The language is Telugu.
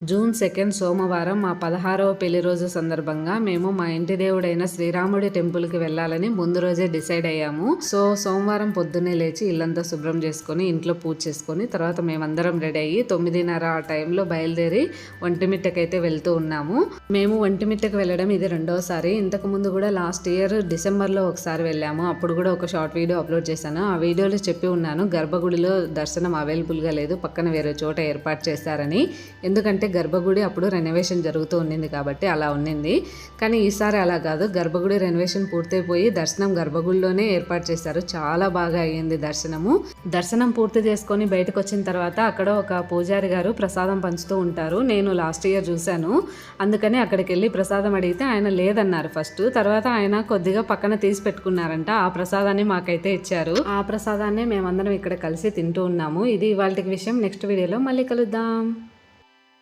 జూన్ 2 సోమవారం మా 16వ పెళ్లి రోజు సందర్భంగా మేము మా ఇంటి దేవుడైన శ్రీరాముడి టెంపుల్కి వెళ్ళాలని ముందు రోజే డిసైడ్ అయ్యాము. సోమవారం పొద్దున్నే లేచి ఇల్లంతా శుభ్రం చేసుకొని ఇంట్లో పూజ చేసుకొని తర్వాత మేమందరం రెడీ అయ్యి 9:30 ఆ టైంలో బయలుదేరి ఒంటిమిట్టకైతే వెళ్తూ ఉన్నాము. మేము ఒంటిమిట్టకు వెళ్ళడం ఇది రెండోసారి. ఇంతకుముందు కూడా లాస్ట్ ఇయర్ డిసెంబర్లో ఒకసారి వెళ్ళాము. అప్పుడు కూడా ఒక షార్ట్ వీడియో అప్లోడ్ చేశాను. ఆ వీడియోలో చెప్పి ఉన్నాను గర్భగుడిలో దర్శనం అవైలబుల్గా లేదు, పక్కన వేరే చోట ఏర్పాటు చేశారని. ఎందుకంటే గర్భగుడి అప్పుడు రెనోవేషన్ జరుగుతూ ఉండింది కాబట్టి అలా ఉండింది. కానీ ఈసారి అలా కాదు, గర్భగుడి రెనోవేషన్ పూర్తయిపోయి దర్శనం గర్భగుడిలోనే ఏర్పాటు చేశారు. చాలా బాగా అయ్యింది దర్శనము. దర్శనం పూర్తి చేసుకొని బయటకు వచ్చిన తర్వాత అక్కడ ఒక పూజారి గారు ప్రసాదం పంచుతూ ఉంటారు. నేను లాస్ట్ ఇయర్ చూశాను, అందుకని అక్కడికి వెళ్ళి ప్రసాదం అడిగితే ఆయన లేదన్నారు ఫస్ట్. తర్వాత ఆయన కొద్దిగా పక్కన తీసి పెట్టుకున్నారంట. ఆ ప్రసాదాన్ని మాకైతే ఇచ్చారు. ఆ ప్రసాదాన్ని మేమందరం ఇక్కడ కలిసి తింటూ ఉన్నాము. ఇది ఇవాళ విషయం. నెక్స్ట్ వీడియోలో మళ్ళీ కలుద్దాం.